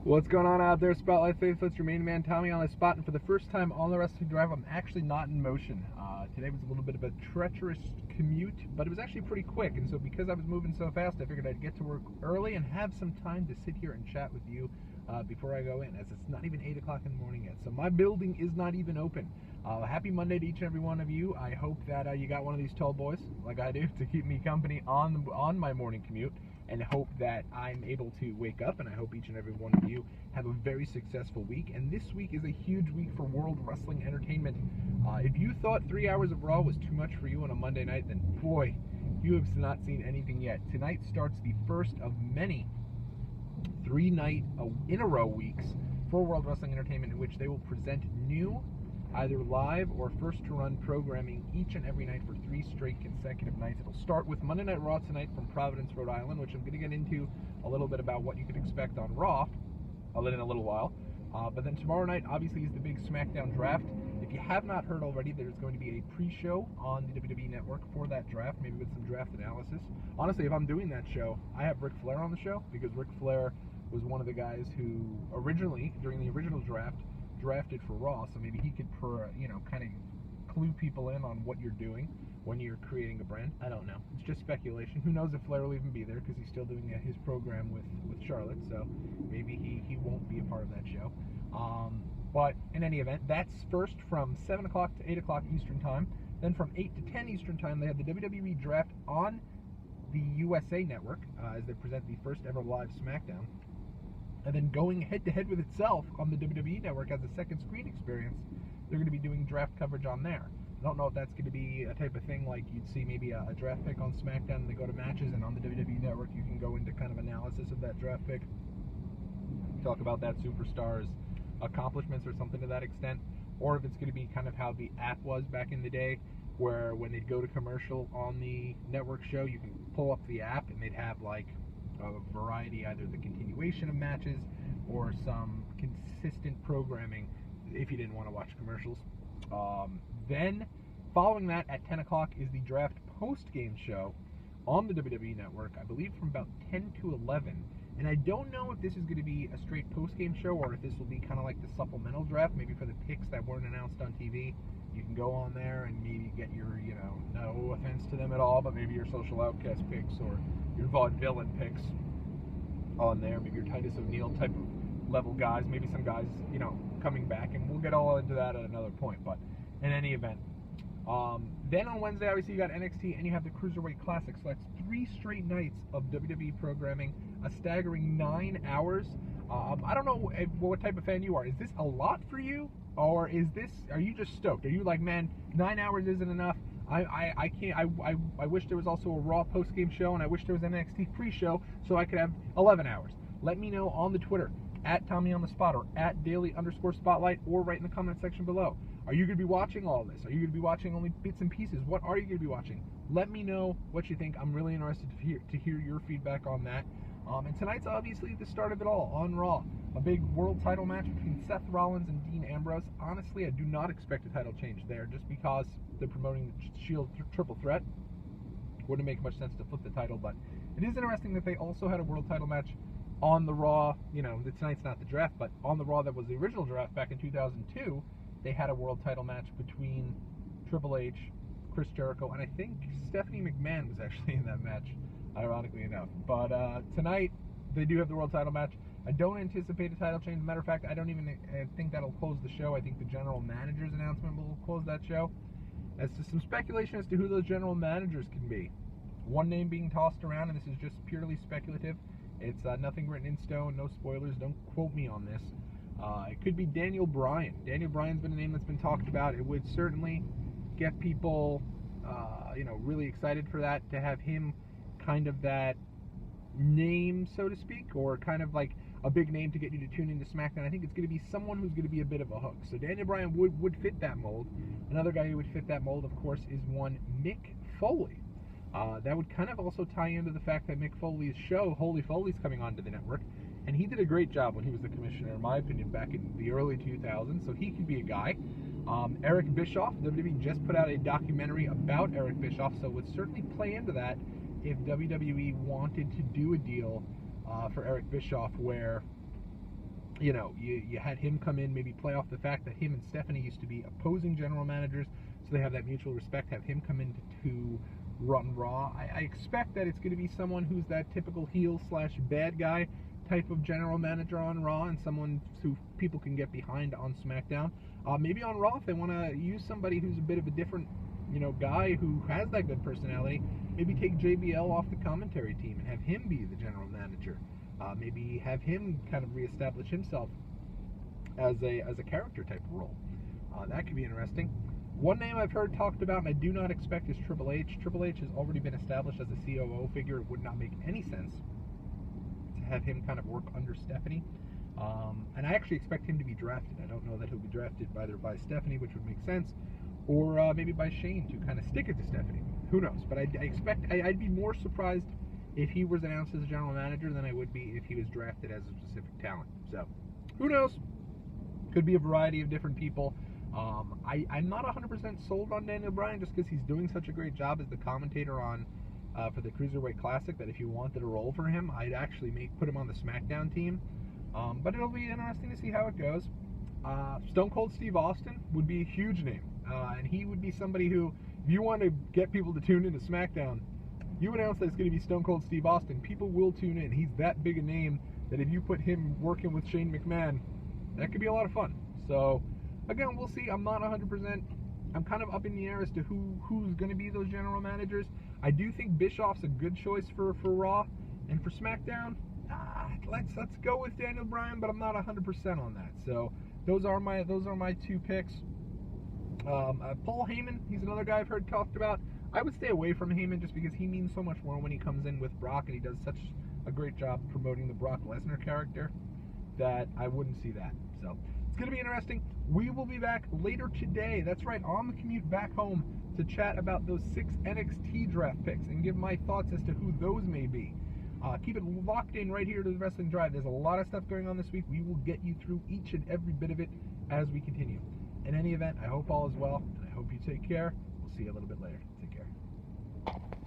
What's going on out there, Spotlight faithful? It's your main man Tommy on the spot, and for the first time on the Wrestling Drive, I'm actually not in motion. Today was a little bit of a treacherous commute, but it was actually pretty quick, and so because I was moving so fast, I figured I'd get to work early and have some time to sit here and chat with you before I go in, as it's not even 8 o'clock in the morning yet, so my building is not even open. Happy Monday to each and every one of you. I hope that you got one of these tall boys, like I do, to keep me company on my morning commute, and hope that I'm able to wake up, and I hope each and every one of you have a very successful week. And this week is a huge week for World Wrestling Entertainment. If you thought 3 hours of Raw was too much for you on a Monday night, then boy, you have not seen anything yet. Tonight starts the first of many 3-night in a row weeks for World Wrestling Entertainment, in which they will present new, either live or first-to-run programming each and every night for 3 straight consecutive nights. It'll start with Monday Night Raw tonight from Providence, Rhode Island, which I'm going to get into a little bit about what you can expect on Raw in a little while. But then tomorrow night, obviously, is the big Smackdown draft. If you have not heard already, there's going to be a pre-show on the WWE Network for that draft, maybe with some draft analysis. Honestly, if I'm doing that show, I have Ric Flair on the show, because Ric Flair was one of the guys who originally, during the original draft, drafted for Raw, so maybe he could, kind of clue people in on what you're doing when you're creating a brand. I don't know. It's just speculation. Who knows if Flair will even be there, because he's still doing his program with Charlotte, so maybe he won't be a part of that show. But in any event, that's first from 7 o'clock to 8 o'clock Eastern Time. Then from 8 to 10 Eastern Time, they have the WWE Draft on the USA Network, as they present the first ever live SmackDown. And then going head-to-head with itself on the WWE Network as a second screen experience, they're going to be doing draft coverage on there. I don't know if that's going to be a type of thing like you'd see maybe a draft pick on SmackDown and they go to matches, and on the WWE Network you can go into kind of analysis of that draft pick, talk about that superstar's accomplishments or something to that extent, or if it's going to be kind of how the app was back in the day, where when they'd go to commercial on the network show, you can pull up the app and they'd have like a variety, either the continuation of matches or some consistent programming if you didn't want to watch commercials. Then following that at 10 o'clock is the draft post-game show on the WWE Network, I believe from about 10 to 11. And I don't know if this is going to be a straight post-game show or if this will be kind of like the supplemental draft, maybe for the picks that weren't announced on TV. You can go on there and maybe get your, no offense to them at all, but maybe your social outcast picks or your vaudevillain picks on there, maybe your Titus O'Neil type of level guys, maybe some guys, coming back, and we'll get all into that at another point. But in any event, then on Wednesday, obviously, you got NXT and you have the Cruiserweight Classic. So that's 3 straight nights of WWE programming, a staggering 9 hours. I don't know what type of fan you are. Is this a lot for you, or are you just stoked? Are you like, man, 9 hours isn't enough? I can't. I wish there was also a Raw post-game show, and I wish there was an NXT pre-show so I could have 11 hours. Let me know on the Twitter, at Tommy on the Spot, or at @daily_spotlight, or right in the comment section below. Are you going to be watching all this? Are you going to be watching only bits and pieces? What are you going to be watching? Let me know what you think. I'm really interested to hear your feedback on that. And tonight's obviously the start of it all on Raw. A big world title match between Seth Rollins and Dean Ambrose. Honestly, I do not expect a title change there, just because they're promoting the Shield triple threat. Wouldn't make much sense to flip the title, but it is interesting that they also had a world title match on the Raw. Tonight's not the draft, but on the Raw that was the original draft back in 2002, they had a world title match between Triple H, Chris Jericho, and I think Stephanie McMahon was actually in that match, ironically enough. But tonight, they do have the world title match. I don't anticipate a title change. Matter of fact, I don't even think that'll close the show. I think the general manager's announcement will close that show. As to some speculation as to who those general managers can be. One name being tossed around, and this is just purely speculative. It's nothing written in stone, no spoilers, don't quote me on this. It could be Daniel Bryan. Daniel Bryan's been a name that's been talked about. It would certainly get people, really excited for that, to have him kind of that name, so to speak, or kind of like a big name to get you to tune into SmackDown. I think it's going to be someone who's going to be a bit of a hook. So Daniel Bryan would fit that mold. Another guy who would fit that mold, of course, is one Mick Foley. That would kind of also tie into the fact that Mick Foley's show, Holy Foley's, coming onto the network, and he did a great job when he was the commissioner, in my opinion, back in the early 2000s, so he could be a guy. Eric Bischoff, WWE just put out a documentary about Eric Bischoff, so it would certainly play into that if WWE wanted to do a deal for Eric Bischoff where you had him come in, maybe play off the fact that him and Stephanie used to be opposing general managers, so they have that mutual respect. Have him come in to run Raw. I expect that it's going to be someone who's that typical heel / bad guy type of general manager on Raw, and someone who people can get behind on SmackDown. Maybe on Raw, if they want to use somebody who's a bit of a different, guy who has that good personality, maybe take JBL off the commentary team and have him be the general manager. Maybe have him kind of reestablish himself as a character type of role. That could be interesting. One name I've heard talked about and I do not expect is Triple H. Triple H has already been established as a COO figure. It would not make any sense to have him kind of work under Stephanie. And I actually expect him to be drafted. I don't know that he'll be drafted either by Stephanie, which would make sense, or maybe by Shane to kind of stick it to Stephanie. Who knows? But I'd be more surprised if he was announced as a general manager than I would be if he was drafted as a specific talent. So, who knows? Could be a variety of different people. I'm not 100% sold on Daniel Bryan just because he's doing such a great job as the commentator on for the Cruiserweight Classic that if you wanted a role for him, I'd actually put him on the Smackdown team. But it'll be interesting to see how it goes. Stone Cold Steve Austin would be a huge name. And he would be somebody who, if you want to get people to tune into SmackDown, you announce that it's going to be Stone Cold Steve Austin, people will tune in. He's that big a name that if you put him working with Shane McMahon, that could be a lot of fun. So, again, we'll see. I'm not 100%. I'm kind of up in the air as to who's going to be those general managers. I do think Bischoff's a good choice for Raw, and for SmackDown, let's go with Daniel Bryan, but I'm not 100% on that. So those are my two picks. Paul Heyman, he's another guy I've heard talked about. I would stay away from Heyman just because he means so much more when he comes in with Brock, and he does such a great job promoting the Brock Lesnar character that I wouldn't see that. So it's going to be interesting. We will be back later today. That's right, on the commute back home to chat about those 6 NXT draft picks and give my thoughts as to who those may be. Keep it locked in right here to the Wrestling Drive. There's a lot of stuff going on this week. We will get you through each and every bit of it as we continue. In any event, I hope all is well, and I hope you take care. We'll see you a little bit later. Take care.